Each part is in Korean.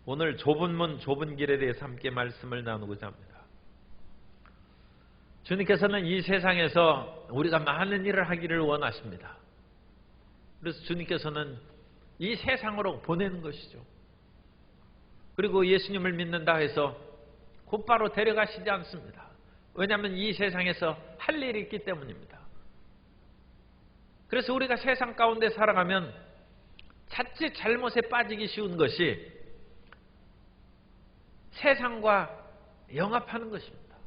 오늘 좁은 문 좁은 길에 대해서 함께 말씀을 나누고자 합니다. 주님께서는 이 세상에서 우리가 많은 일을 하기를 원하십니다. 그래서 주님께서는 이 세상으로 보내는 것이죠. 그리고 예수님을 믿는다 해서 곧바로 데려가시지 않습니다. 왜냐하면 이 세상에서 할 일이 있기 때문입니다. 그래서 우리가 세상 가운데 살아가면 자칫 잘못에 빠지기 쉬운 것이 세상과 영합하는 것입니다.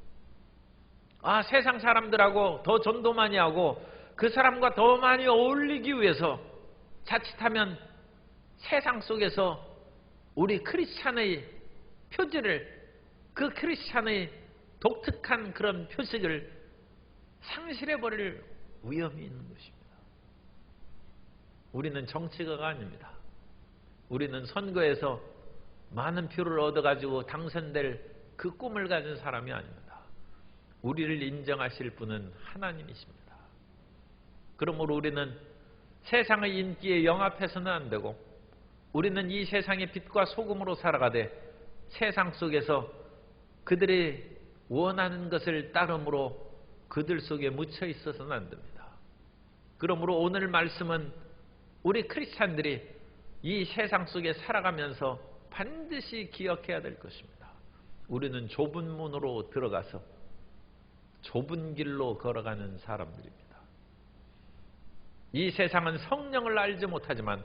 세상 사람들하고 더 전도 많이 하고 그 사람과 더 많이 어울리기 위해서 자칫하면 세상 속에서 우리 크리스찬의 표지를, 그 크리스찬의 독특한 그런 표식을 상실해버릴 위험이 있는 것입니다. 우리는 정치가가 아닙니다. 우리는 선거에서 많은 표를 얻어가지고 당선될 그 꿈을 가진 사람이 아닙니다. 우리를 인정하실 분은 하나님이십니다. 그러므로 우리는 세상의 인기에 영합해서는 안 되고, 우리는 이 세상의 빛과 소금으로 살아가되 세상 속에서 그들이 원하는 것을 따름으로 그들 속에 묻혀 있어서는 안 됩니다. 그러므로 오늘 말씀은 우리 크리스찬들이 이 세상 속에 살아가면서 반드시 기억해야 될 것입니다. 우리는 좁은 문으로 들어가서 좁은 길로 걸어가는 사람들입니다. 이 세상은 성령을 알지 못하지만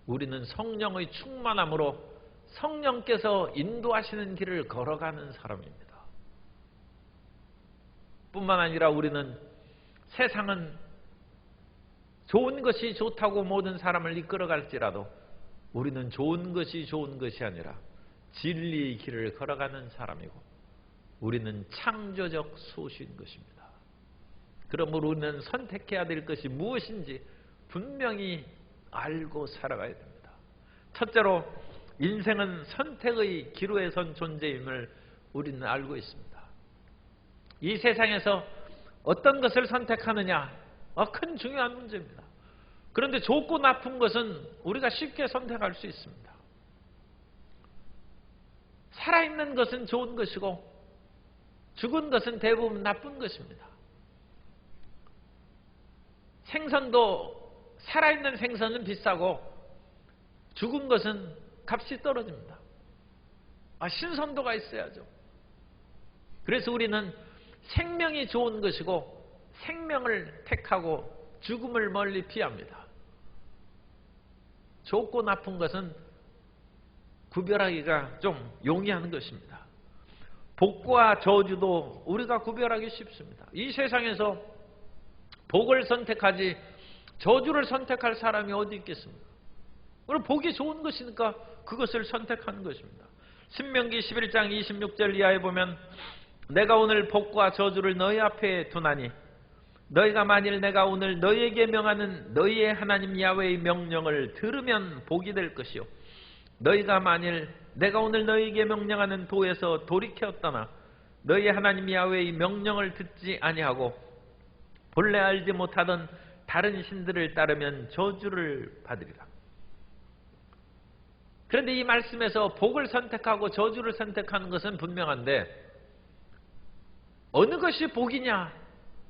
우리는 성령의 충만함으로 성령께서 인도하시는 길을 걸어가는 사람입니다. 뿐만 아니라 우리는 세상은 좋은 것이 좋다고 모든 사람을 이끌어갈지라도 우리는 좋은 것이 아니라 진리의 길을 걸어가는 사람이고, 우리는 창조적 소수인 것입니다. 그러므로 우리는 선택해야 될 것이 무엇인지 분명히 알고 살아가야 됩니다. 첫째로 인생은 선택의 기로에 선 존재임을 우리는 알고 있습니다. 이 세상에서 어떤 것을 선택하느냐, 큰 중요한 문제입니다. 그런데 좋고 나쁜 것은 우리가 쉽게 선택할 수 있습니다. 살아있는 것은 좋은 것이고 죽은 것은 대부분 나쁜 것입니다. 생선도 살아있는 생선은 비싸고 죽은 것은 값이 떨어집니다. 신선도가 있어야죠. 그래서 우리는 생명이 좋은 것이고 생명을 택하고 죽음을 멀리 피합니다. 좋고 나쁜 것은 구별하기가 좀 용이한 것입니다. 복과 저주도 우리가 구별하기 쉽습니다. 이 세상에서 복을 선택하지 저주를 선택할 사람이 어디 있겠습니까? 그럼 복이 좋은 것이니까 그것을 선택하는 것입니다. 신명기 11장 26절 이하에 보면, 내가 오늘 복과 저주를 너희 앞에 두나니 너희가 만일 내가 오늘 너희에게 명하는 너희의 하나님 야훼의 명령을 들으면 복이 될 것이요, 너희가 만일 내가 오늘 너희에게 명령하는 도에서 돌이켜 떠나 너희의 하나님 야훼의 명령을 듣지 아니하고 본래 알지 못하던 다른 신들을 따르면 저주를 받으리라. 그런데 이 말씀에서 복을 선택하고 저주를 선택하는 것은 분명한데, 어느 것이 복이냐,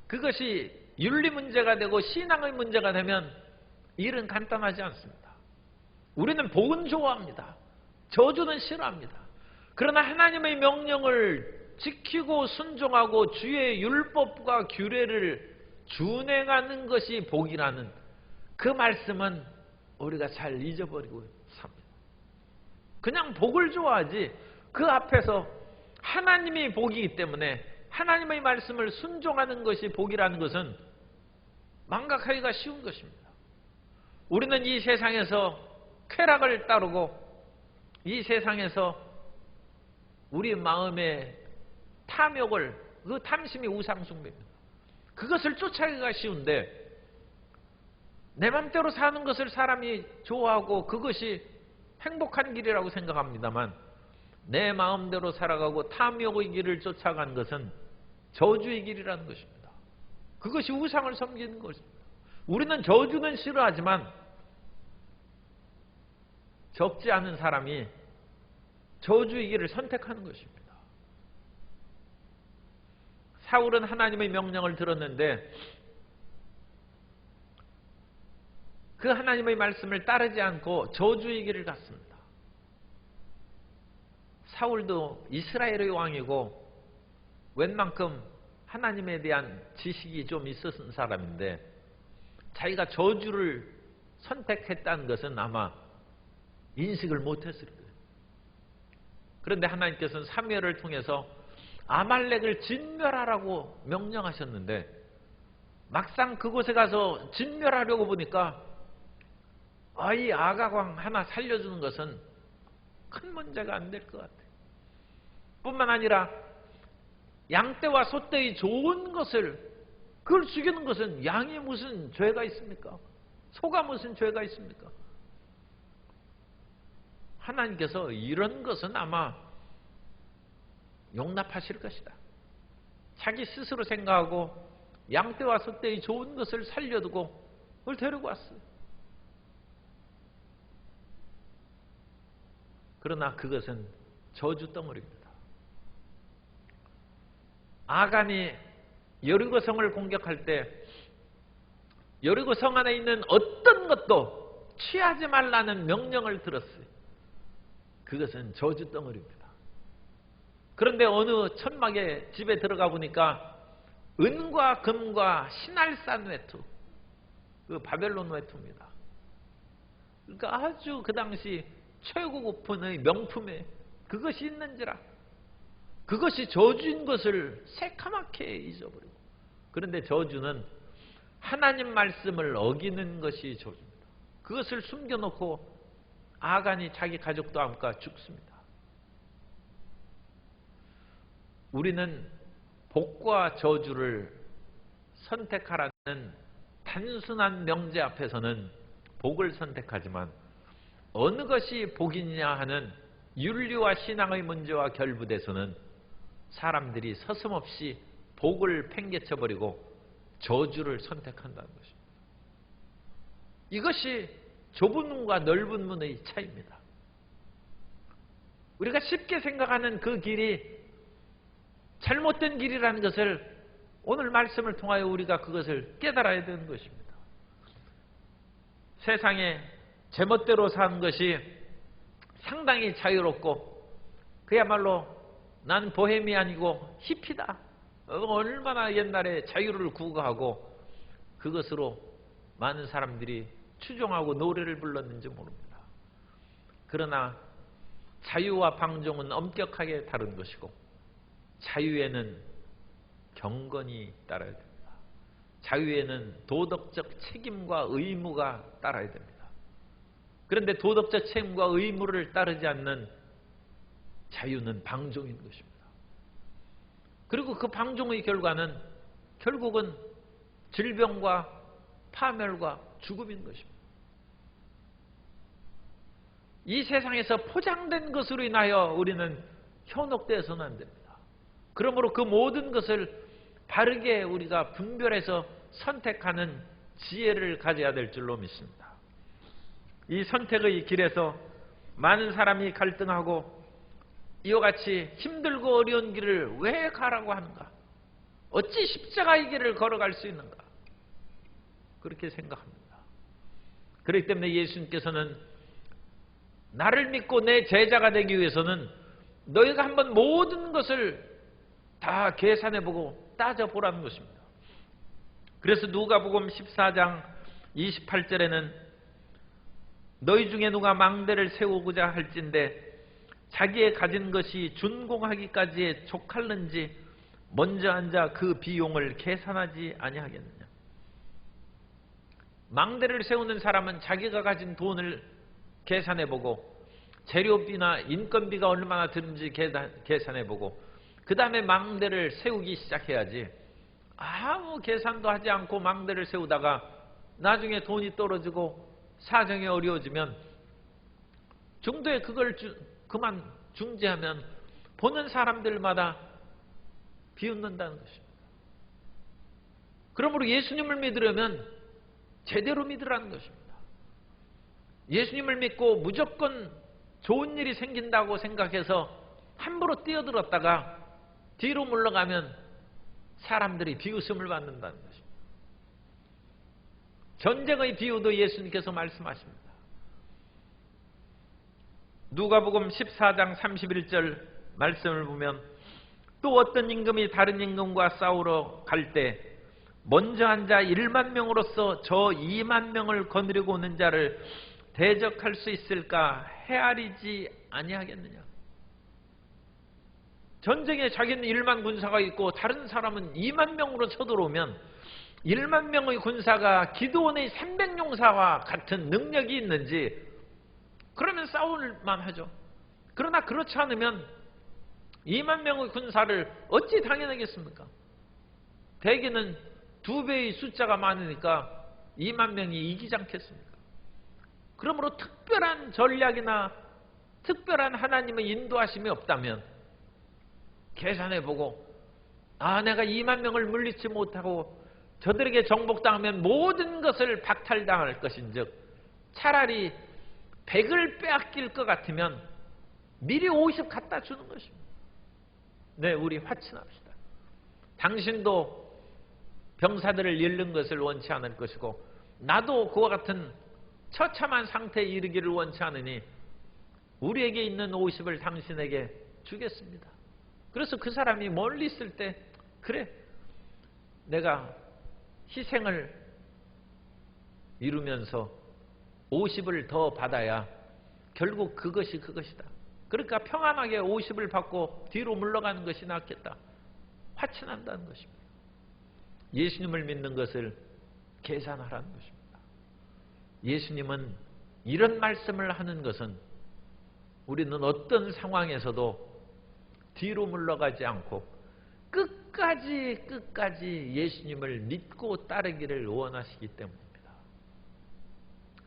그것이 윤리 문제가 되고 신앙의 문제가 되면 일은 간단하지 않습니다. 우리는 복은 좋아합니다. 저주는 싫어합니다. 그러나 하나님의 명령을 지키고 순종하고 주의 율법과 규례를 준행하는 것이 복이라는 그 말씀은 우리가 잘 잊어버리고 삽니다. 그냥 복을 좋아하지 그 앞에서 하나님이 복이기 때문에 하나님의 말씀을 순종하는 것이 복이라는 것은 망각하기가 쉬운 것입니다. 우리는 이 세상에서 쾌락을 따르고 이 세상에서 우리 마음의 탐욕을, 그 탐심이 우상숭배입니다. 그것을 쫓아가기가 쉬운데, 내 맘대로 사는 것을 사람이 좋아하고 그것이 행복한 길이라고 생각합니다만, 내 마음대로 살아가고 탐욕의 길을 쫓아간 것은 저주의 길이라는 것입니다. 그것이 우상을 섬기는 것입니다. 우리는 저주는 싫어하지만 적지 않은 사람이 저주의 길을 선택하는 것입니다. 사울은 하나님의 명령을 들었는데 그 하나님의 말씀을 따르지 않고 저주의 길을 갔습니다. 사울도 이스라엘의 왕이고 웬만큼 하나님에 대한 지식이 좀 있었던 사람인데 자기가 저주를 선택했다는 것은 아마 인식을 못했을 거예요. 그런데 하나님께서는 사무엘을 통해서 아말렉을 진멸하라고 명령하셨는데 막상 그곳에 가서 진멸하려고 보니까 이 아가광 하나 살려주는 것은 큰 문제가 안 될 것 같아요. 뿐만 아니라 양떼와 소떼의 좋은 것을 그걸 죽이는 것은 양이 무슨 죄가 있습니까? 소가 무슨 죄가 있습니까? 하나님께서 이런 것은 아마 용납하실 것이다. 자기 스스로 생각하고 양떼와 소떼의 좋은 것을 살려두고 그걸 데리고 왔어요. 그러나 그것은 저주 덩어리입니다. 아간이 여리고성을 공격할 때 여리고성 안에 있는 어떤 것도 취하지 말라는 명령을 들었어요. 그것은 저주 덩어리입니다. 그런데 어느 천막의 집에 들어가 보니까 은과 금과 신할산 외투, 그 바벨론 외투입니다. 그러니까 아주 그 당시 최고급의 명품에 그것이 있는지라 그것이 저주인 것을 새카맣게 잊어버리고, 그런데 저주는 하나님 말씀을 어기는 것이 저주입니다. 그것을 숨겨놓고 아간이 자기 가족도 함께 죽습니다. 우리는 복과 저주를 선택하라는 단순한 명제 앞에서는 복을 선택하지만 어느 것이 복이냐 하는 윤리와 신앙의 문제와 결부돼서는 사람들이 서슴없이 복을 팽개쳐버리고 저주를 선택한다는 것입니다. 이것이 좁은 문과 넓은 문의 차이입니다. 우리가 쉽게 생각하는 그 길이 잘못된 길이라는 것을 오늘 말씀을 통하여 우리가 그것을 깨달아야 되는 것입니다. 세상에 제멋대로 사는 것이 상당히 자유롭고 그야말로 난 보헤미안이고 히피다. 얼마나 옛날에 자유를 구가하고 그것으로 많은 사람들이 추종하고 노래를 불렀는지 모릅니다. 그러나 자유와 방종은 엄격하게 다른 것이고 자유에는 경건이 따라야 됩니다. 자유에는 도덕적 책임과 의무가 따라야 됩니다. 그런데 도덕적 책임과 의무를 따르지 않는 자유는 방종인 것입니다. 그리고 그 방종의 결과는 결국은 질병과 파멸과 죽음인 것입니다. 이 세상에서 포장된 것으로 인하여 우리는 현혹되어서는 안 됩니다. 그러므로 그 모든 것을 바르게 우리가 분별해서 선택하는 지혜를 가져야 될 줄로 믿습니다. 이 선택의 길에서 많은 사람이 갈등하고 이와 같이 힘들고 어려운 길을 왜 가라고 하는가? 어찌 십자가의 길을 걸어갈 수 있는가? 그렇게 생각합니다. 그렇기 때문에 예수님께서는 나를 믿고 내 제자가 되기 위해서는 너희가 한번 모든 것을 다 계산해보고 따져보라는 것입니다. 그래서 누가복음 14장 28절에는 너희 중에 누가 망대를 세우고자 할진대 자기의 가진 것이 준공하기까지에 족할는지 먼저 앉아 그 비용을 계산하지 아니하겠느냐. 망대를 세우는 사람은 자기가 가진 돈을 계산해보고 재료비나 인건비가 얼마나 드는지 계산해보고 그 다음에 망대를 세우기 시작해야지, 아무 계산도 하지 않고 망대를 세우다가 나중에 돈이 떨어지고 사정이 어려워지면 중도에 그걸 그만 중지하면 보는 사람들마다 비웃는다는 것입니다. 그러므로 예수님을 믿으려면 제대로 믿으라는 것입니다. 예수님을 믿고 무조건 좋은 일이 생긴다고 생각해서 함부로 뛰어들었다가 뒤로 물러가면 사람들이 비웃음을 받는다는 것입니다. 전쟁의 비유도 예수님께서 말씀하십니다. 누가복음 14장 31절 말씀을 보면 또 어떤 임금이 다른 임금과 싸우러 갈 때 먼저 앉아 1만 명으로서 저 2만 명을 거느리고 오는 자를 대적할 수 있을까 헤아리지 아니하겠느냐. 전쟁에 자기는 1만 군사가 있고 다른 사람은 2만 명으로 쳐들어오면 1만 명의 군사가 기드온의 300용사와 같은 능력이 있는지 그러면 싸울만 하죠. 그러나 그렇지 않으면 2만 명의 군사를 어찌 당해내겠습니까? 대개는 2배의 숫자가 많으니까 2만 명이 이기지 않겠습니까? 그러므로 특별한 전략이나 특별한 하나님의 인도하심이 없다면 계산해보고 내가 2만 명을 물리치 못하고 저들에게 정복당하면 모든 것을 박탈당할 것인즉 차라리 100을 빼앗길 것 같으면 미리 50 갖다 주는 것입니다. 네, 우리 화친합시다. 당신도 병사들을 잃는 것을 원치 않을 것이고 나도 그와 같은 처참한 상태에 이르기를 원치 않으니 우리에게 있는 50을 당신에게 주겠습니다. 그래서 그 사람이 멀리 있을 때 그래 내가 희생을 이루면서 50을 더 받아야 결국 그것이 그것이다. 그러니까 평안하게 50을 받고 뒤로 물러가는 것이 낫겠다. 화친한다는 것입니다. 예수님을 믿는 것을 계산하라는 것입니다. 예수님은 이런 말씀을 하는 것은 우리는 어떤 상황에서도 뒤로 물러가지 않고 끝까지 예수님을 믿고 따르기를 원하시기 때문입니다.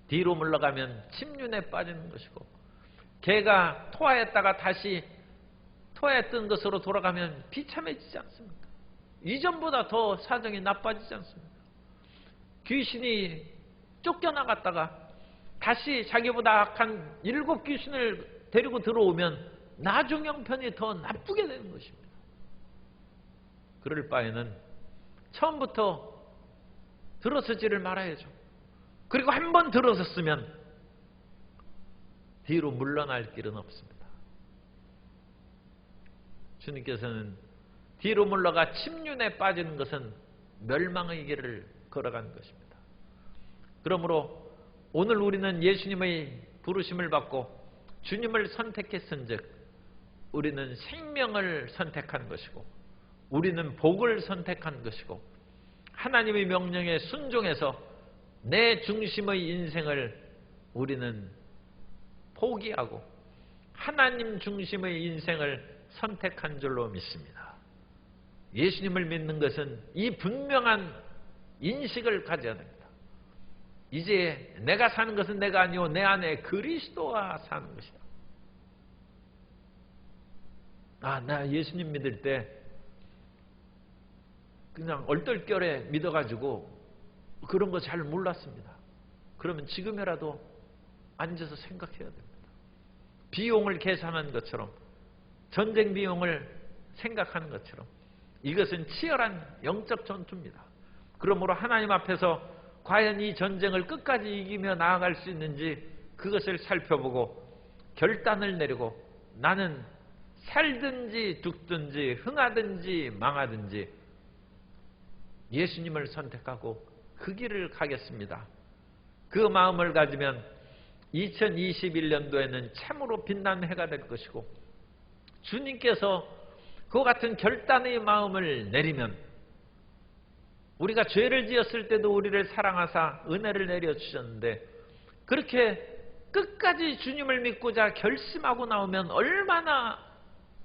뒤로 물러가면 침륜에 빠지는 것이고 개가 토하였다가 다시 토했던 것으로 돌아가면 비참해지지 않습니까? 이전보다 더 사정이 나빠지지 않습니까? 귀신이 쫓겨나갔다가 다시 자기보다 악한 7 귀신을 데리고 들어오면 나중 형편이 더 나쁘게 되는 것입니다. 그럴 바에는 처음부터 들어서지를 말아야죠. 그리고 한 번 들어섰으면 뒤로 물러날 길은 없습니다. 주님께서는 뒤로 물러가 침륜에 빠지는 것은 멸망의 길을 걸어가는 것입니다. 그러므로 오늘 우리는 예수님의 부르심을 받고 주님을 선택했은즉 우리는 생명을 선택한 것이고 우리는 복을 선택한 것이고 하나님의 명령에 순종해서 내 중심의 인생을 우리는 포기하고 하나님 중심의 인생을 선택한 줄로 믿습니다. 예수님을 믿는 것은 이 분명한 인식을 가져야 됩니다. 이제 내가 사는 것은 내가 아니오 내 안에 그리스도가 사는 것이다. 나 예수님 믿을 때 그냥 얼떨결에 믿어가지고 그런 거 잘 몰랐습니다. 그러면 지금이라도 앉아서 생각해야 됩니다. 비용을 계산한 것처럼 전쟁 비용을 생각하는 것처럼 이것은 치열한 영적 전투입니다. 그러므로 하나님 앞에서 과연 이 전쟁을 끝까지 이기며 나아갈 수 있는지 그것을 살펴보고 결단을 내리고 나는 살든지 죽든지 흥하든지 망하든지 예수님을 선택하고 그 길을 가겠습니다. 그 마음을 가지면 2021년도에는 참으로 빛나는 해가 될 것이고 주님께서 그와 같은 결단의 마음을 내리면 우리가 죄를 지었을 때도 우리를 사랑하사 은혜를 내려주셨는데 그렇게 끝까지 주님을 믿고자 결심하고 나오면 얼마나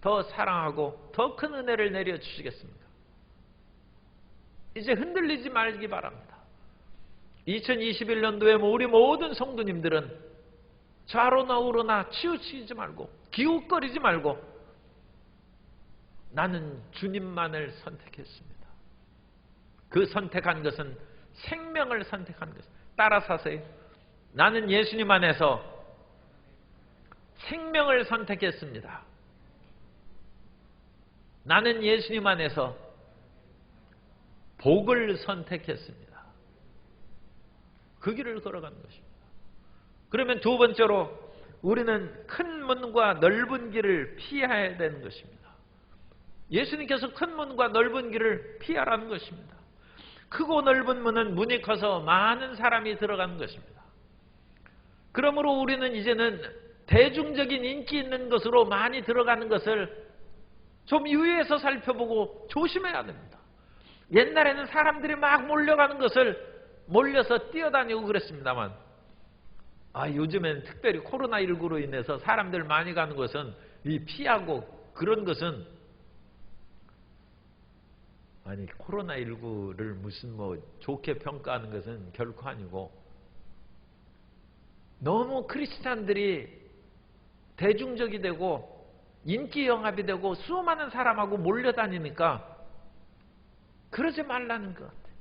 더 사랑하고 더 큰 은혜를 내려주시겠습니까? 이제 흔들리지 말기 바랍니다. 2021년도에 우리 모든 성도님들은 좌로나 우로나 치우치지 말고 기웃거리지 말고 나는 주님만을 선택했습니다. 그 선택한 것은 생명을 선택한 것. 따라서 하세요. 나는 예수님 안에서 생명을 선택했습니다. 나는 예수님 안에서 복을 선택했습니다. 그 길을 걸어가는 것입니다. 그러면 두 번째로 우리는 큰 문과 넓은 길을 피해야 되는 것입니다. 예수님께서 큰 문과 넓은 길을 피하라는 것입니다. 크고 넓은 문은 문이 커서 많은 사람이 들어가는 것입니다. 그러므로 우리는 이제는 대중적인 인기 있는 것으로 많이 들어가는 것을 좀 유의해서 살펴보고 조심해야 됩니다. 옛날에는 사람들이 막 몰려가는 것을 몰려서 뛰어다니고 그랬습니다만 요즘엔 특별히 코로나19로 인해서 사람들 많이 가는 것은 이 피하고 그런 것은 코로나19를 무슨 좋게 평가하는 것은 결코 아니고 너무 크리스찬들이 대중적이 되고 인기 영합이 되고 수많은 사람하고 몰려다니니까 그러지 말라는 것 같아요.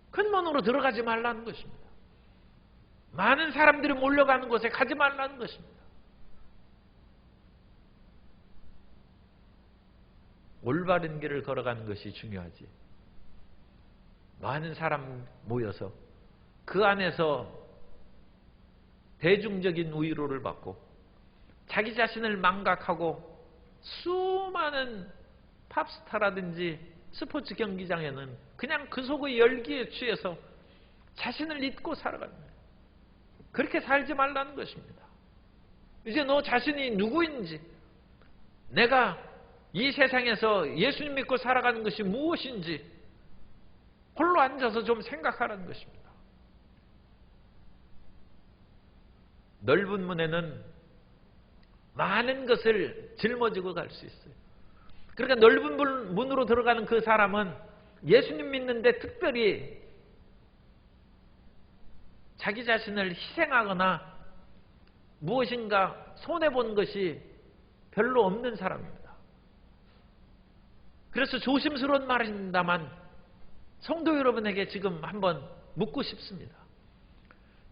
큰 문으로 들어가지 말라는 것입니다. 많은 사람들이 몰려가는 곳에 가지 말라는 것입니다. 올바른 길을 걸어가는 것이 중요하지. 많은 사람 모여서 그 안에서 대중적인 위로를 받고 자기 자신을 망각하고 수많은 팝스타라든지 스포츠 경기장에는 그냥 그 속의 열기에 취해서 자신을 잊고 살아가는 거예요. 그렇게 살지 말라는 것입니다. 이제 너 자신이 누구인지, 내가 이 세상에서 예수님 믿고 살아가는 것이 무엇인지 홀로 앉아서 좀 생각하라는 것입니다. 넓은 문에는 많은 것을 짊어지고 갈 수 있어요. 그러니까 넓은 문으로 들어가는 그 사람은 예수님 믿는데 특별히 자기 자신을 희생하거나 무엇인가 손해본 것이 별로 없는 사람입니다. 그래서 조심스러운 말입니다만 성도 여러분에게 지금 한번 묻고 싶습니다.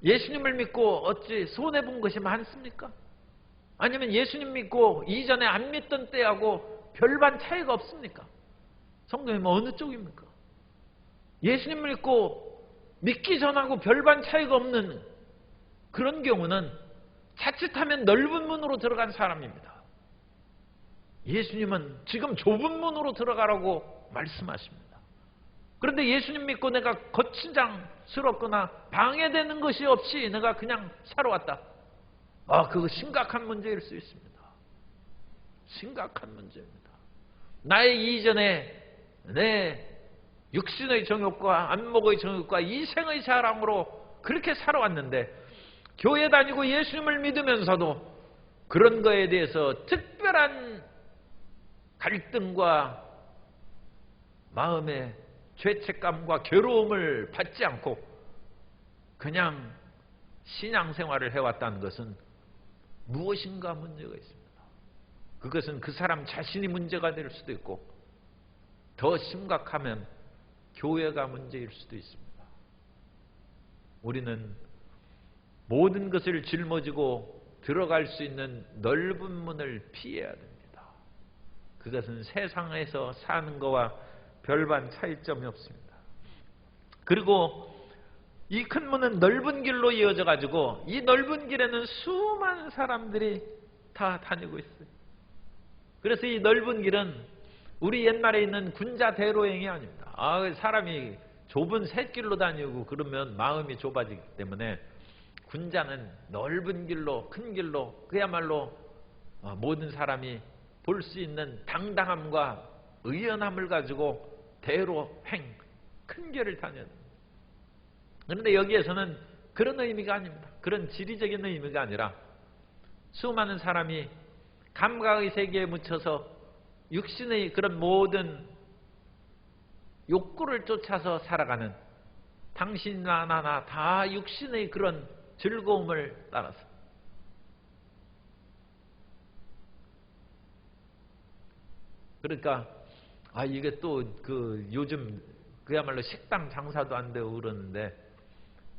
예수님을 믿고 어찌 손해본 것이 많습니까? 아니면 예수님 믿고 이전에 안 믿던 때하고 별반 차이가 없습니까? 성도님 어느 쪽입니까? 예수님 믿고 믿기 전하고 별반 차이가 없는 그런 경우는 자칫하면 넓은 문으로 들어간 사람입니다. 예수님은 지금 좁은 문으로 들어가라고 말씀하십니다. 그런데 예수님 믿고 내가 거친장스럽거나 방해되는 것이 없이 내가 그냥 살아왔다. 그거 심각한 문제일 수 있습니다. 심각한 문제입니다. 나의 이전에 내 육신의 정욕과 안목의 정욕과 이생의 자랑으로 그렇게 살아왔는데 교회 다니고 예수님을 믿으면서도 그런 거에 대해서 특별한 갈등과 마음의 죄책감과 괴로움을 받지 않고 그냥 신앙생활을 해왔다는 것은 무엇인가 문제가 있습니다. 그것은 그 사람 자신이 문제가 될 수도 있고 더 심각하면 교회가 문제일 수도 있습니다. 우리는 모든 것을 짊어지고 들어갈 수 있는 넓은 문을 피해야 됩니다. 그것은 세상에서 사는 것과 별반 차이점이 없습니다. 그리고 이 큰 문은 넓은 길로 이어져 가지고 이 넓은 길에는 수많은 사람들이 다 다니고 있어요. 그래서 이 넓은 길은 우리 옛말에 있는 군자 대로행이 아닙니다. 사람이 좁은 샛길로 다니고 그러면 마음이 좁아지기 때문에 군자는 넓은 길로, 큰 길로 그야말로 모든 사람이 볼 수 있는 당당함과 의연함을 가지고 대로행, 큰 길을 다녀야 됩니다. 그런데 여기에서는 그런 의미가 아닙니다. 그런 지리적인 의미가 아니라 수많은 사람이 감각의 세계에 묻혀서 육신의 그런 모든 욕구를 쫓아서 살아가는 당신이나 나나 다 육신의 그런 즐거움을 따라서 그러니까 이게 또 요즘 그야말로 식당 장사도 안 되고 그러는데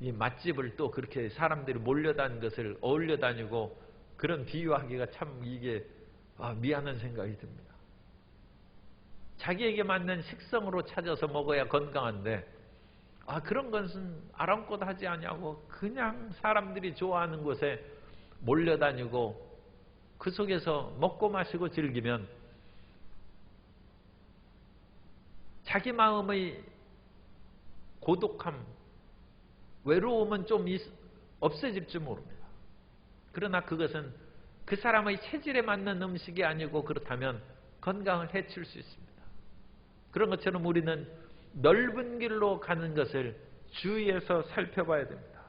이 맛집을 또 그렇게 사람들이 몰려다니는 것을 어울려 다니고 그런 비유하기가 참 이게 미안한 생각이 듭니다. 자기에게 맞는 식성으로 찾아서 먹어야 건강한데 그런 것은 아랑곳하지 않냐고 그냥 사람들이 좋아하는 곳에 몰려다니고 그 속에서 먹고 마시고 즐기면 자기 마음의 고독함, 외로움은 좀 없어질지 모릅니다. 그러나 그것은 그 사람의 체질에 맞는 음식이 아니고 그렇다면 건강을 해칠 수 있습니다. 그런 것처럼 우리는 넓은 길로 가는 것을 주의해서 살펴봐야 됩니다.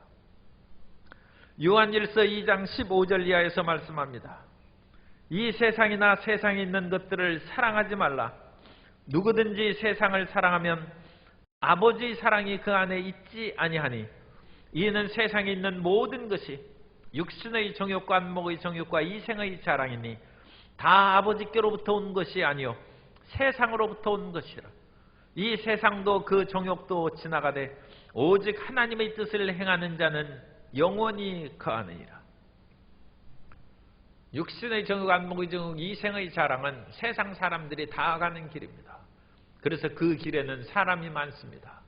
요한일서 2장 15절 이하에서 말씀합니다. 이 세상이나 세상에 있는 것들을 사랑하지 말라. 누구든지 세상을 사랑하면 아버지 사랑이 그 안에 있지 아니하니 이는 세상에 있는 모든 것이 육신의 정욕과 안목의 정욕과 이생의 자랑이니 다 아버지께로부터 온 것이 아니요 세상으로부터 온 것이라. 이 세상도 그 정욕도 지나가되 오직 하나님의 뜻을 행하는 자는 영원히 거하느니라. 육신의 정욕, 안목의 정욕, 이생의 자랑은 세상 사람들이 다 가는 길입니다. 그래서 그 길에는 사람이 많습니다.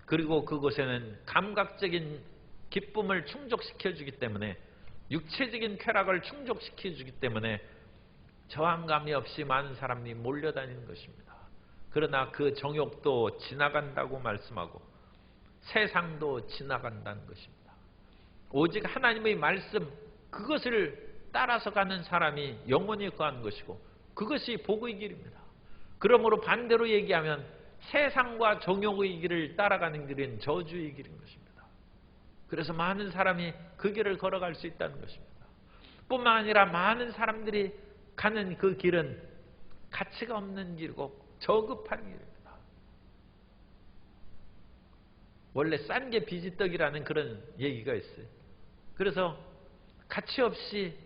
그리고 그곳에는 감각적인 기쁨을 충족시켜주기 때문에 육체적인 쾌락을 충족시켜주기 때문에 저항감이 없이 많은 사람이 몰려다니는 것입니다. 그러나 그 정욕도 지나간다고 말씀하고 세상도 지나간다는 것입니다. 오직 하나님의 말씀 그것을 따라서 가는 사람이 영원히 거하는 것이고 그것이 복의 길입니다. 그러므로 반대로 얘기하면 세상과 정욕의 길을 따라가는 길은 저주의 길인 것입니다. 그래서 많은 사람이 그 길을 걸어갈 수 있다는 것입니다. 뿐만 아니라 많은 사람들이 가는 그 길은 가치가 없는 길이고 저급한 길입니다. 원래 싼 게 비지떡이라는 그런 얘기가 있어요. 그래서 가치 없이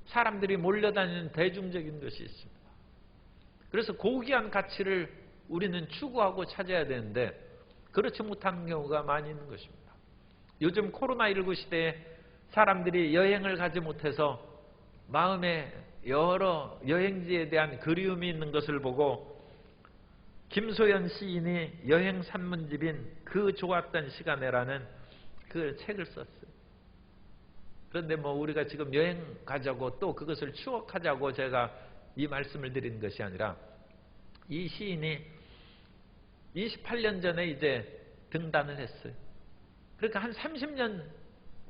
사람들이 몰려다니는 대중적인 것이 있습니다. 그래서 고귀한 가치를 우리는 추구하고 찾아야 되는데 그렇지 못한 경우가 많이 있는 것입니다. 요즘 코로나19 시대에 사람들이 여행을 가지 못해서 마음에 여러 여행지에 대한 그리움이 있는 것을 보고 김소연 시인이 여행 산문집인 그 좋았던 시간에라는 그 책을 썼어요. 그런데 우리가 지금 여행 가자고 또 그것을 추억하자고 제가 이 말씀을 드린 것이 아니라 이 시인이 28년 전에 이제 등단을 했어요. 그러니까 한 30년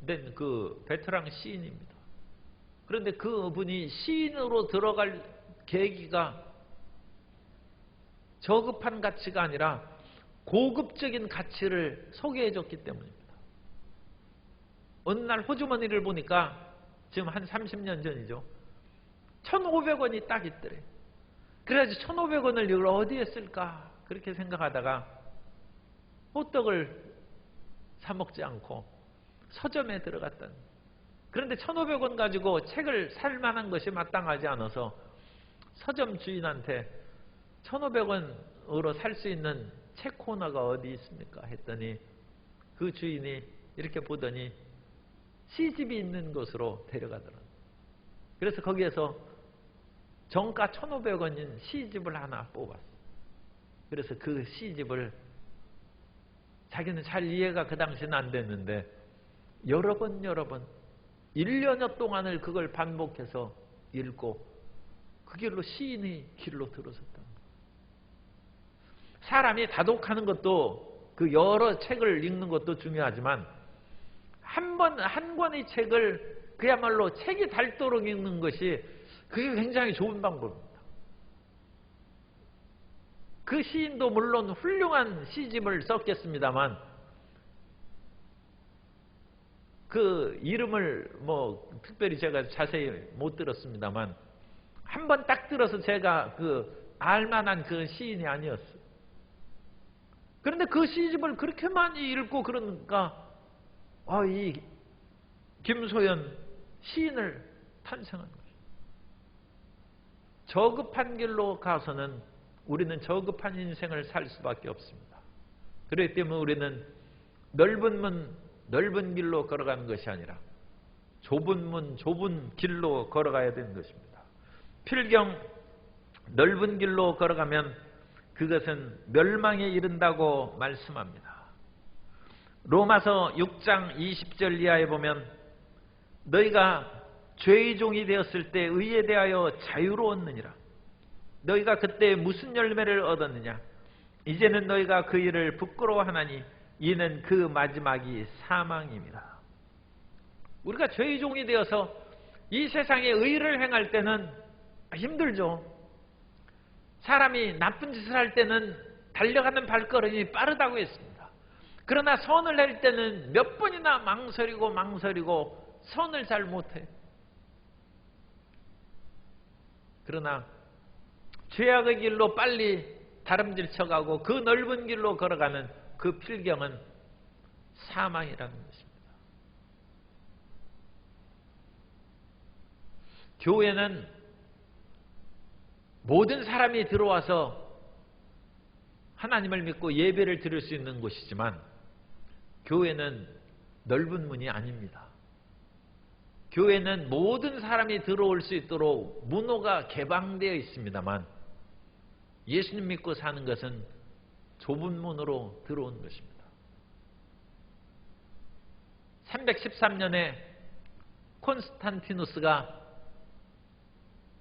된 그 베테랑 시인입니다. 그런데 그분이 시인으로 들어갈 계기가 저급한 가치가 아니라 고급적인 가치를 소개해 줬기 때문입니다. 어느 날 호주머니를 보니까 지금 한 30년 전이죠. 1,500원이 딱 있더래. 그래가지고 1,500원을 이걸 어디에 쓸까 그렇게 생각하다가 호떡을 사 먹지 않고 서점에 들어갔다는. 그런데 1,500원 가지고 책을 살 만한 것이 마땅하지 않아서 서점 주인한테 1,500원으로 살 수 있는 책 코너가 어디 있습니까 했더니 그 주인이 이렇게 보더니 시집이 있는 곳으로 데려가더라고요. 그래서 거기에서 정가 1,500원인 시집을 하나 뽑았어요. 그래서 그 시집을 자기는 잘 이해가 그 당시는 안 됐는데 여러 번 1년여 동안을 그걸 반복해서 읽고 그 길로 시인의 길로 들어섰다는 거예요. 사람이 다독하는 것도 그 여러 책을 읽는 것도 중요하지만 한 권의 책을 그야말로 책이 닳도록 읽는 것이 그게 굉장히 좋은 방법입니다. 그 시인도 물론 훌륭한 시집을 썼겠습니다만 그 이름을 특별히 제가 자세히 못 들었습니다만 한 번 딱 들어서 제가 그 알만한 그 시인이 아니었어요. 그런데 그 시집을 그렇게 많이 읽고 그러니까 이 김소연 시인을 탄생한 거죠. 저급한 길로 가서는 우리는 저급한 인생을 살 수밖에 없습니다. 그렇기 때문에 우리는 넓은 문 넓은 길로 걸어가는 것이 아니라 좁은 문, 좁은 길로 걸어가야 되는 것입니다. 필경 넓은 길로 걸어가면 그것은 멸망에 이른다고 말씀합니다. 로마서 6장 20절 이하에 보면 너희가 죄의 종이 되었을 때 의에 대하여 자유로웠느니라. 너희가 그때 무슨 열매를 얻었느냐? 이제는 너희가 그 일을 부끄러워하나니 이는 그 마지막이 사망입니다. 우리가 죄의 종이 되어서 이 세상에 의를 행할 때는 힘들죠. 사람이 나쁜 짓을 할 때는 달려가는 발걸음이 빠르다고 했습니다. 그러나 선을 할 때는 몇 번이나 망설이고 선을 잘 못해. 그러나 죄악의 길로 빨리 다름질 쳐가고 그 넓은 길로 걸어가는 그 필경은 사망이라는 것입니다. 교회는 모든 사람이 들어와서 하나님을 믿고 예배를 드릴 수 있는 곳이지만 교회는 넓은 문이 아닙니다. 교회는 모든 사람이 들어올 수 있도록 문호가 개방되어 있습니다만 예수님 믿고 사는 것은 좁은 문으로 들어오는 것입니다. 313년에 콘스탄티누스가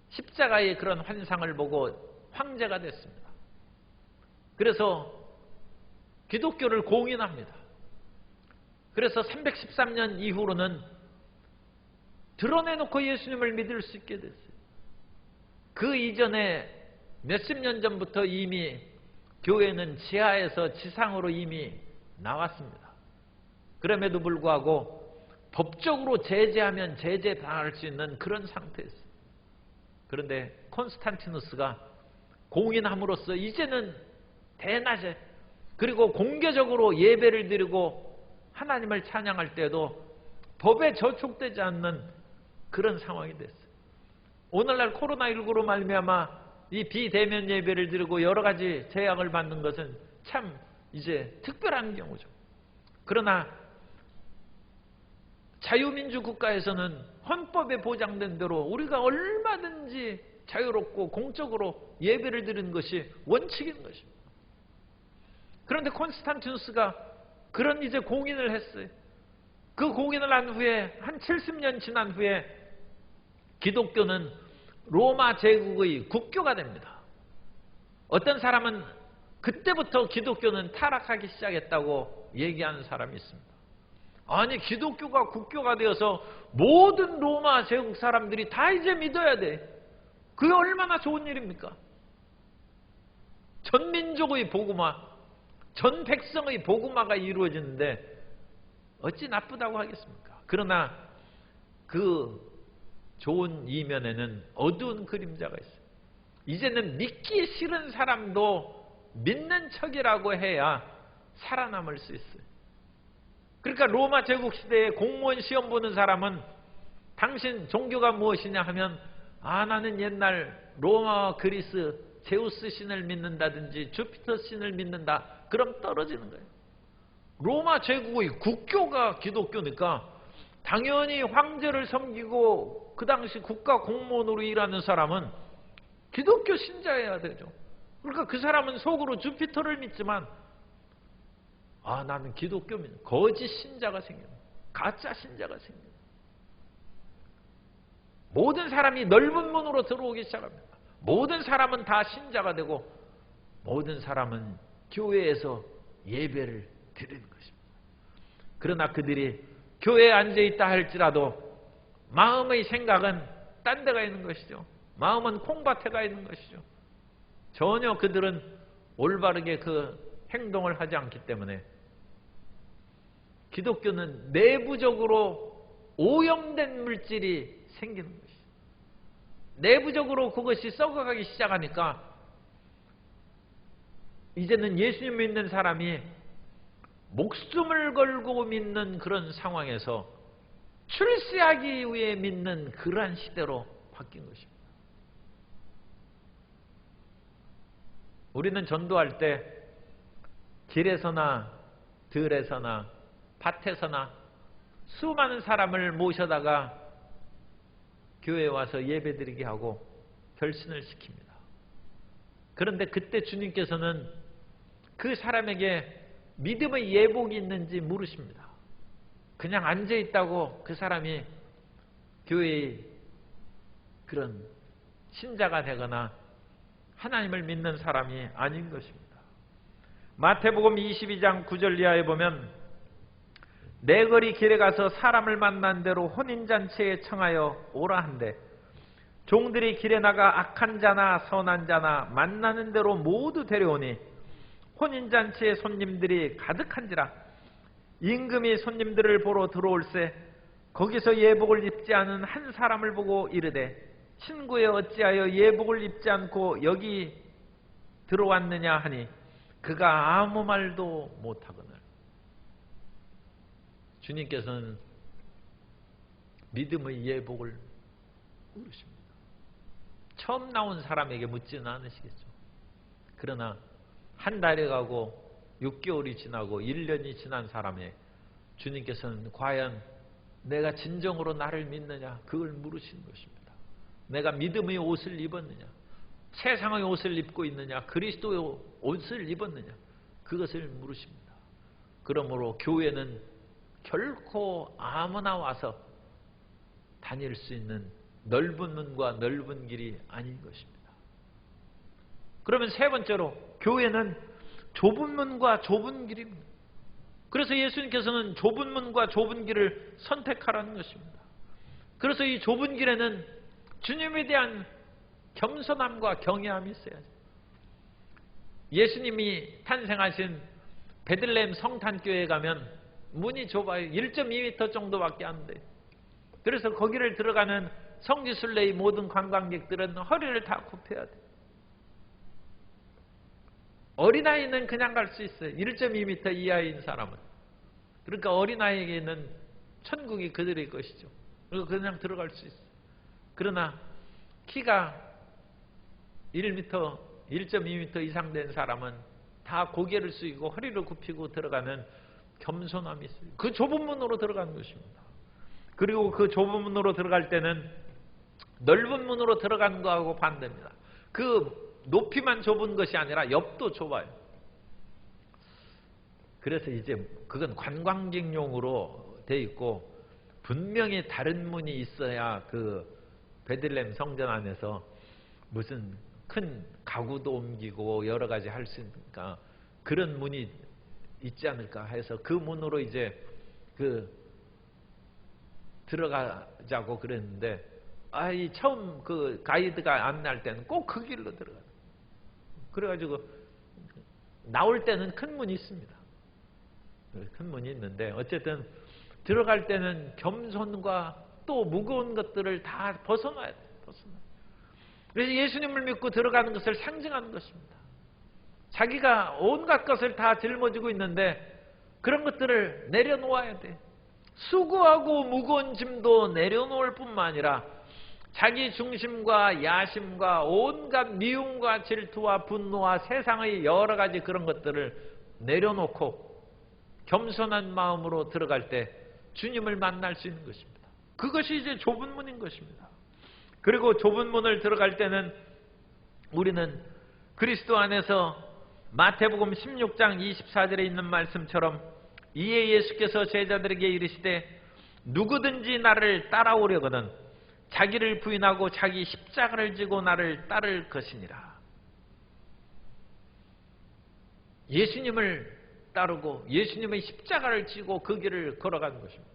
십자가의 그런 환상을 보고 황제가 됐습니다. 그래서 기독교를 공인합니다. 그래서 313년 이후로는 드러내놓고 예수님을 믿을 수 있게 됐어요. 그 이전에 몇십 년 전부터 이미 교회는 지하에서 지상으로 이미 나왔습니다. 그럼에도 불구하고 법적으로 제재하면 제재당할 수 있는 그런 상태였어요. 그런데 콘스탄티누스가 공인함으로써 이제는 대낮에 그리고 공개적으로 예배를 드리고 하나님을 찬양할 때도 법에 저촉되지 않는 그런 상황이 됐어요. 오늘날 코로나19로 말미암아 이 비대면 예배를 드리고 여러 가지 제약을 받는 것은 참 이제 특별한 경우죠. 그러나 자유민주 국가에서는 헌법에 보장된 대로 우리가 얼마든지 자유롭고 공적으로 예배를 드리는 것이 원칙인 것입니다. 그런데 콘스탄티누스가 그런 이제 공인을 했어요. 그 공인을 한 후에 한 70년 지난 후에 기독교는 로마 제국의 국교가 됩니다. 어떤 사람은 그때부터 기독교는 타락하기 시작했다고 얘기하는 사람이 있습니다. 아니 기독교가 국교가 되어서 모든 로마 제국 사람들이 다 이제 믿어야 돼. 그게 얼마나 좋은 일입니까? 전 민족의 복음화, 전 백성의 복음화가 이루어지는데 어찌 나쁘다고 하겠습니까? 그러나 그 좋은 이면에는 어두운 그림자가 있어요. 이제는 믿기 싫은 사람도 믿는 척이라고 해야 살아남을 수 있어요. 그러니까 로마 제국 시대에 공무원 시험 보는 사람은 당신 종교가 무엇이냐 하면 나는 옛날 로마와 그리스 제우스 신을 믿는다든지 주피터 신을 믿는다. 그럼 떨어지는 거예요. 로마 제국의 국교가 기독교니까 당연히 황제를 섬기고 그 당시 국가 공무원으로 일하는 사람은 기독교 신자여야 되죠. 그러니까 그 사람은 속으로 주피터를 믿지만 나는 기독교 믿는 거짓 신자가 생겨요. 가짜 신자가 생겨요. 모든 사람이 넓은 문으로 들어오기 시작합니다. 모든 사람은 다 신자가 되고 모든 사람은 교회에서 예배를 드리는 것입니다. 그러나 그들이 교회에 앉아있다 할지라도 마음의 생각은 딴 데가 있는 것이죠. 마음은 콩밭에 가 있는 것이죠. 전혀 그들은 올바르게 그 행동을 하지 않기 때문에 기독교는 내부적으로 오염된 물질이 생기는 것이죠. 내부적으로 그것이 썩어가기 시작하니까 이제는 예수님 믿는 사람이 목숨을 걸고 믿는 그런 상황에서 출세하기 위해 믿는 그러한 시대로 바뀐 것입니다. 우리는 전도할 때 길에서나 들에서나 밭에서나 수많은 사람을 모셔다가 교회에 와서 예배드리게 하고 결신을 시킵니다. 그런데 그때 주님께서는 그 사람에게 믿음의 예복이 있는지 물으십니다. 그냥 앉아있다고 그 사람이 교회의 그런 신자가 되거나 하나님을 믿는 사람이 아닌 것입니다. 마태복음 22장 9절 이하에 보면 내 거리 길에 가서 사람을 만난 대로 혼인잔치에 청하여 오라 한대 종들이 길에 나가 악한 자나 선한 자나 만나는 대로 모두 데려오니 혼인잔치에 손님들이 가득한지라 임금이 손님들을 보러 들어올세 거기서 예복을 입지 않은 한 사람을 보고 이르되 친구여 어찌하여 예복을 입지 않고 여기 들어왔느냐 하니 그가 아무 말도 못하거늘. 주님께서는 믿음의 예복을 물으십니다. 처음 나온 사람에게 묻지는 않으시겠죠. 그러나 한 달이 가고 6개월이 지나고 1년이 지난 사람에 주님께서는 과연 내가 진정으로 나를 믿느냐 그걸 물으시는 것입니다. 내가 믿음의 옷을 입었느냐 세상의 옷을 입고 있느냐 그리스도의 옷을 입었느냐 그것을 물으십니다. 그러므로 교회는 결코 아무나 와서 다닐 수 있는 넓은 문과 넓은 길이 아닌 것입니다. 그러면 세 번째로 교회는 좁은 문과 좁은 길입니다. 그래서 예수님께서는 좁은 문과 좁은 길을 선택하라는 것입니다. 그래서 이 좁은 길에는 주님에 대한 겸손함과 경외함이 있어야죠. 예수님이 탄생하신 베들레헴 성탄교회에 가면 문이 좁아요. 1.2m 정도밖에 안 돼요. 그래서 거기를 들어가는 성지순례의 모든 관광객들은 허리를 다 굽혀야 돼요. 어린아이는 그냥 갈 수 있어요. 1.2m 이하인 사람은. 그러니까 어린아이에게는 천국이 그들의 것이죠. 그리고 그냥 들어갈 수 있어요. 그러나 키가 1m, 1.2m 이상 된 사람은 다 고개를 숙이고 허리를 굽히고 들어가는 겸손함이 있어요. 그 좁은 문으로 들어가는 것입니다. 그리고 그 좁은 문으로 들어갈 때는 넓은 문으로 들어가는 거하고 반대입니다. 그 높이만 좁은 것이 아니라 옆도 좁아요. 그래서 이제 그건 관광객용으로 돼 있고 분명히 다른 문이 있어야 그 베들레헴 성전 안에서 무슨 큰 가구도 옮기고 여러 가지 할 수 있으니까 그런 문이 있지 않을까 해서 그 문으로 이제 그 들어가자고 그랬는데 이 처음 그 가이드가 안내할 때는 꼭 그 길로 들어가. 그래가지고 나올 때는 큰 문이 있습니다. 큰 문이 있는데 어쨌든 들어갈 때는 겸손과 또 무거운 것들을 다 벗어놔야 돼요. 그래서 예수님을 믿고 들어가는 것을 상징하는 것입니다. 자기가 온갖 것을 다 짊어지고 있는데 그런 것들을 내려놓아야 돼. 수고하고 무거운 짐도 내려놓을 뿐만 아니라 자기 중심과 야심과 온갖 미움과 질투와 분노와 세상의 여러 가지 그런 것들을 내려놓고 겸손한 마음으로 들어갈 때 주님을 만날 수 있는 것입니다. 그것이 이제 좁은 문인 것입니다. 그리고 좁은 문을 들어갈 때는 우리는 그리스도 안에서 마태복음 16장 24절에 있는 말씀처럼 이에 예수께서 제자들에게 이르시되 누구든지 나를 따라오려거든 자기를 부인하고 자기 십자가를 지고 나를 따를 것이니라. 예수님을 따르고 예수님의 십자가를 지고 그 길을 걸어가는 것입니다.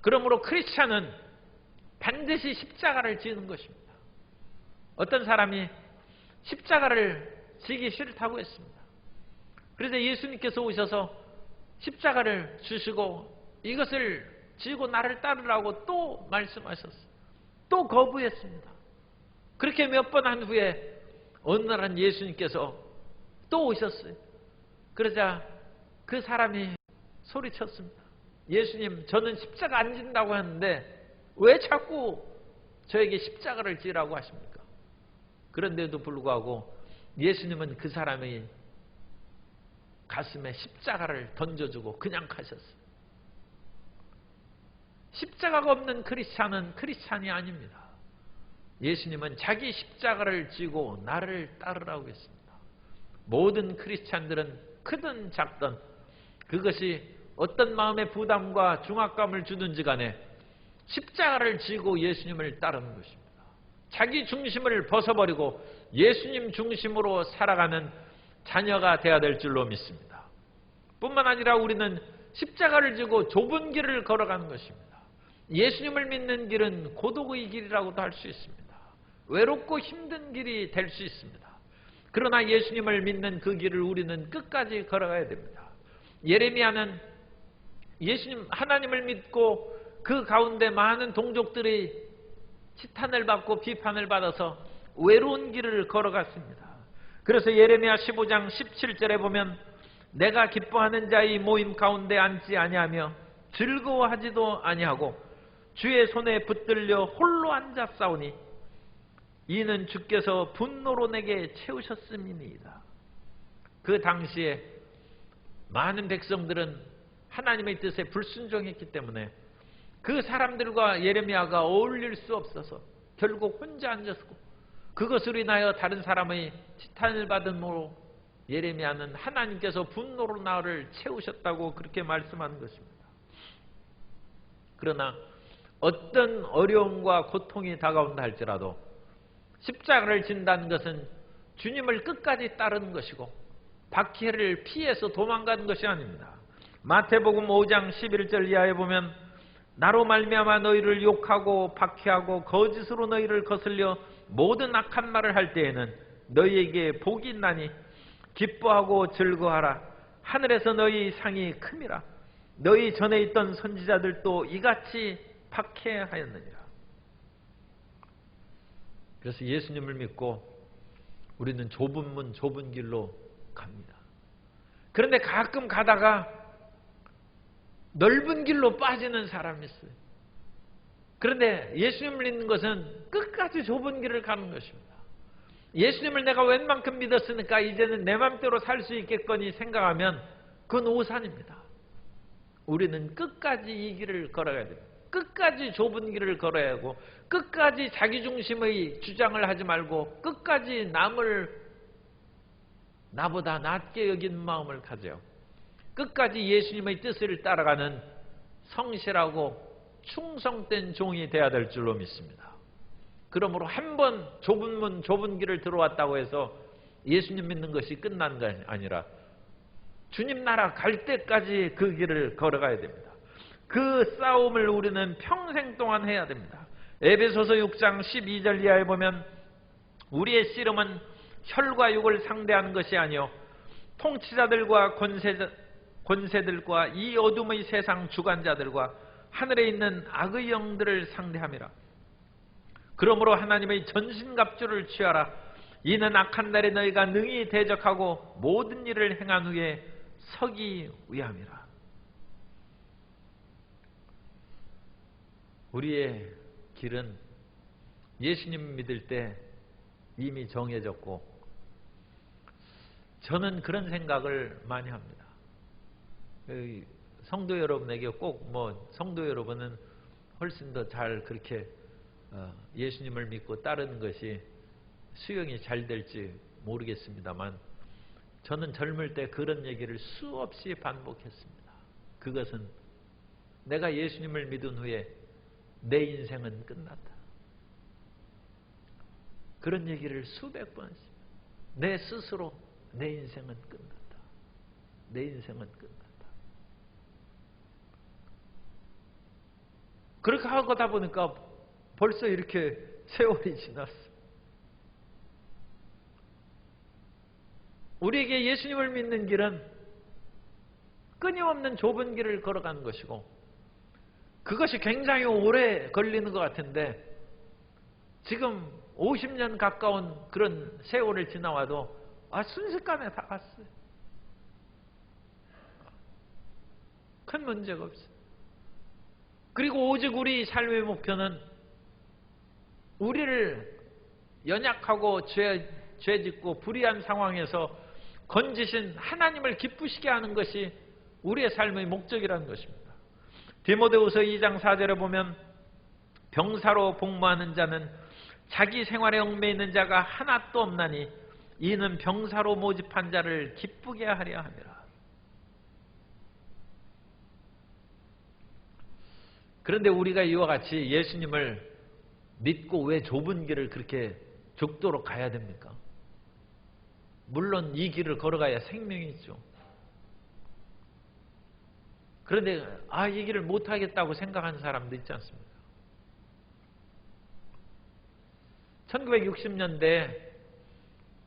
그러므로 크리스찬은 반드시 십자가를 지는 것입니다. 어떤 사람이 십자가를 지기 싫다고 했습니다. 그래서 예수님께서 오셔서 십자가를 주시고 이것을 지고 나를 따르라고 또 말씀하셨어요. 또 거부했습니다. 그렇게 몇 번 한 후에 어느 날은 예수님께서 또 오셨어요. 그러자 그 사람이 소리쳤습니다. 예수님, 저는 십자가 안 진다고 하는데 왜 자꾸 저에게 십자가를 지라고 하십니까? 그런데도 불구하고 예수님은 그 사람의 가슴에 십자가를 던져주고 그냥 가셨어요. 십자가가 없는 크리스찬은 크리스찬이 아닙니다. 예수님은 자기 십자가를 지고 나를 따르라고 했습니다. 모든 크리스찬들은 크든 작든 그것이 어떤 마음의 부담과 중압감을 주든지 간에 십자가를 지고 예수님을 따르는 것입니다. 자기 중심을 벗어버리고 예수님 중심으로 살아가는 자녀가 되어야 될 줄로 믿습니다. 뿐만 아니라 우리는 십자가를 지고 좁은 길을 걸어가는 것입니다. 예수님을 믿는 길은 고독의 길이라고도 할 수 있습니다. 외롭고 힘든 길이 될 수 있습니다. 그러나 예수님을 믿는 그 길을 우리는 끝까지 걸어가야 됩니다. 예레미야는 예수님 하나님을 믿고 그 가운데 많은 동족들이 치탄을 받고 비판을 받아서 외로운 길을 걸어갔습니다. 그래서 예레미야 15장 17절에 보면 내가 기뻐하는 자의 모임 가운데 앉지 아니하며 즐거워하지도 아니하고 주의 손에 붙들려 홀로 앉아 싸우니 이는 주께서 분노로 내게 채우셨음이니이다. 그 당시에 많은 백성들은 하나님의 뜻에 불순종했기 때문에 그 사람들과 예레미야가 어울릴 수 없어서 결국 혼자 앉았고 그것으로 인하여 다른 사람의 치탄을 받음으로 예레미야는 하나님께서 분노로 나를 채우셨다고 그렇게 말씀하는 것입니다. 그러나 어떤 어려움과 고통이 다가온다 할지라도 십자가를 진다는 것은 주님을 끝까지 따르는 것이고 박해를 피해서 도망가는 것이 아닙니다. 마태복음 5장 11절 이하에 보면 나로 말미암아 너희를 욕하고 박해하고 거짓으로 너희를 거슬려 모든 악한 말을 할 때에는 너희에게 복이 있나니 기뻐하고 즐거워하라. 하늘에서 너희 상이 큼이라. 너희 전에 있던 선지자들도 이같이 박해하였느니라. 그래서 예수님을 믿고 우리는 좁은 문 좁은 길로 갑니다. 그런데 가끔 가다가 넓은 길로 빠지는 사람이 있어요. 그런데 예수님을 믿는 것은 끝까지 좁은 길을 가는 것입니다. 예수님을 내가 웬만큼 믿었으니까 이제는 내 맘대로 살 수 있겠거니 생각하면 그건 오산입니다. 우리는 끝까지 이 길을 걸어야 됩니다. 끝까지 좁은 길을 걸어야 하고 끝까지 자기중심의 주장을 하지 말고 끝까지 남을 나보다 낮게 여기는 마음을 가져요. 끝까지 예수님의 뜻을 따라가는 성실하고 충성된 종이 되어야 될 줄로 믿습니다. 그러므로 한 번 좁은 문 좁은 길을 들어왔다고 해서 예수님 믿는 것이 끝난 게 아니라 주님 나라 갈 때까지 그 길을 걸어가야 됩니다. 그 싸움을 우리는 평생 동안 해야 됩니다. 에베소서 6장 12절 이하에 보면 우리의 씨름은 혈과 육을 상대하는 것이 아니요 통치자들과 권세들과 이 어둠의 세상 주관자들과 하늘에 있는 악의 영들을 상대함이라. 그러므로 하나님의 전신갑주를 취하라. 이는 악한 날에 너희가 능히 대적하고 모든 일을 행한 후에 서기 위함이라. 우리의 길은 예수님 믿을 때 이미 정해졌고 저는 그런 생각을 많이 합니다. 성도 여러분에게 꼭 성도 여러분은 훨씬 더 잘 그렇게 예수님을 믿고 따르는 것이 수용이 잘 될지 모르겠습니다만 저는 젊을 때 그런 얘기를 수없이 반복했습니다. 그것은 내가 예수님을 믿은 후에 내 인생은 끝났다. 그런 얘기를 수백 번 했습니다. 내 스스로 내 인생은 끝났다. 내 인생은 끝났다. 그렇게 하다 보니까 벌써 이렇게 세월이 지났어. 우리에게 예수님을 믿는 길은 끊임없는 좁은 길을 걸어가는 것이고 그것이 굉장히 오래 걸리는 것 같은데 지금 50년 가까운 그런 세월을 지나와도 순식간에 다 갔어요. 큰 문제가 없어요. 그리고 오직 우리 삶의 목표는 우리를 연약하고 죄짓고 불의한 상황에서 건지신 하나님을 기쁘시게 하는 것이 우리의 삶의 목적이라는 것입니다. 디모데후서 2장 4절에 보면 병사로 복무하는 자는 자기 생활에 얽매이는 있는 자가 하나도 없나니 이는 병사로 모집한 자를 기쁘게 하려 함이라. 그런데 우리가 이와 같이 예수님을 믿고 왜 좁은 길을 그렇게 죽도록 가야 됩니까? 물론 이 길을 걸어가야 생명이 있죠. 그런데 이 길을 못하겠다고 생각하는 사람도 있지 않습니까? 1960년대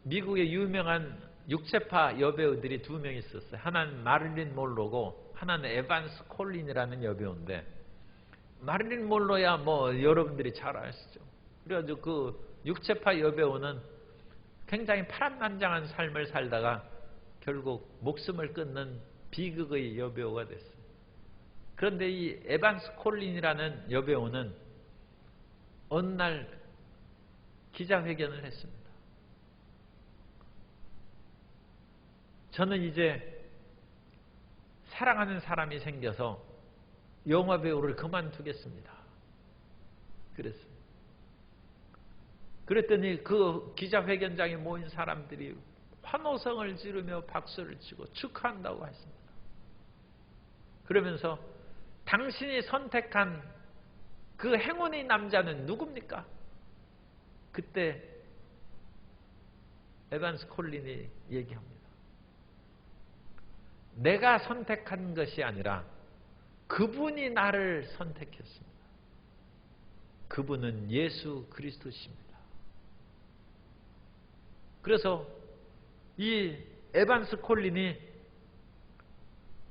미국의 유명한 육체파 여배우들이 두 명 있었어요. 하나는 마릴린 몰로고 하나는 에반스 콜린이라는 여배우인데, 마릴린 몰로야 뭐 여러분들이 잘 아시죠. 그래가지고 그 육체파 여배우는 굉장히 파란만장한 삶을 살다가 결국 목숨을 끊는 비극의 여배우가 됐어요. 그런데 이 에반스 콜린이라는 여배우는 어느 날 기자회견을 했습니다. 저는 이제 사랑하는 사람이 생겨서 영화배우를 그만두겠습니다. 그랬어요. 그랬더니 그 기자회견장에 모인 사람들이 환호성을 지르며 박수를 치고 축하한다고 했습니다. 그러면서 당신이 선택한 그 행운의 남자는 누굽니까? 그때 에반스 콜린이 얘기합니다. 내가 선택한 것이 아니라 그분이 나를 선택했습니다. 그분은 예수 그리스도십니다. 그래서 이 에반스 콜린이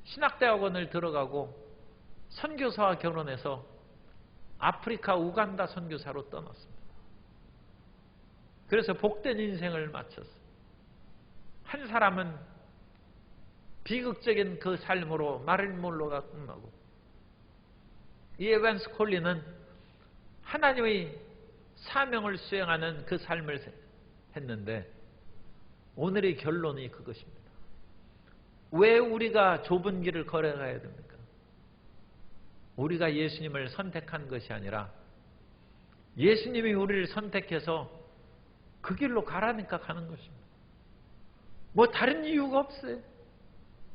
신학대학원을 들어가고 선교사와 결혼해서 아프리카 우간다 선교사로 떠났습니다. 그래서 복된 인생을 마쳤어요. 한 사람은 비극적인 그 삶으로 마릴린 몰로가 끝나고, 이 에반스 콜린은 하나님의 사명을 수행하는 그 삶을 했는데, 오늘의 결론이 그것입니다. 왜 우리가 좁은 길을 걸어가야 됩니까? 우리가 예수님을 선택한 것이 아니라 예수님이 우리를 선택해서 그 길로 가라니까 가는 것입니다. 뭐 다른 이유가 없어요.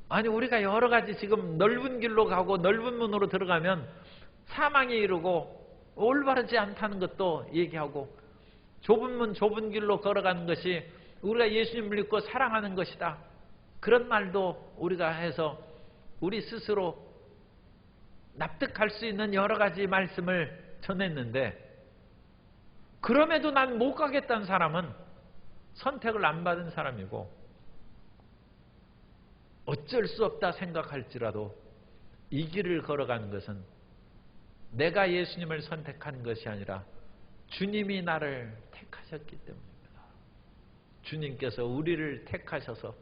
아니, 우리가 여러 가지 지금 넓은 길로 가고 넓은 문으로 들어가면 사망에 이르고 올바르지 않다는 것도 얘기하고, 좁은 문 좁은 길로 걸어가는 것이 우리가 예수님을 믿고 사랑하는 것이다, 그런 말도 우리가 해서 우리 스스로 납득할 수 있는 여러 가지 말씀을 전했는데, 그럼에도 난 못 가겠다는 사람은 선택을 안 받은 사람이고, 어쩔 수 없다 생각할지라도 이 길을 걸어가는 것은 내가 예수님을 선택한 것이 아니라 주님이 나를 택하셨기 때문입니다. 주님께서 우리를 택하셔서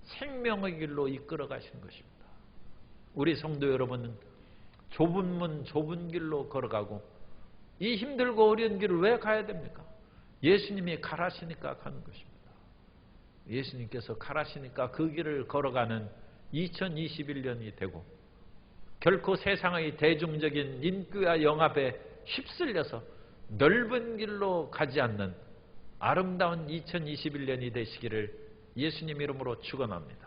생명의 길로 이끌어 가시는 것입니다. 우리 성도 여러분은 좁은 문 좁은 길로 걸어가고, 이 힘들고 어려운 길을 왜 가야 됩니까? 예수님이 가라시니까 가는 것입니다. 예수님께서 가라시니까 그 길을 걸어가는 2021년이 되고, 결코 세상의 대중적인 인기와 영합에 휩쓸려서 넓은 길로 가지 않는 아름다운 2021년이 되시기를 예수님 이름으로 축원합니다.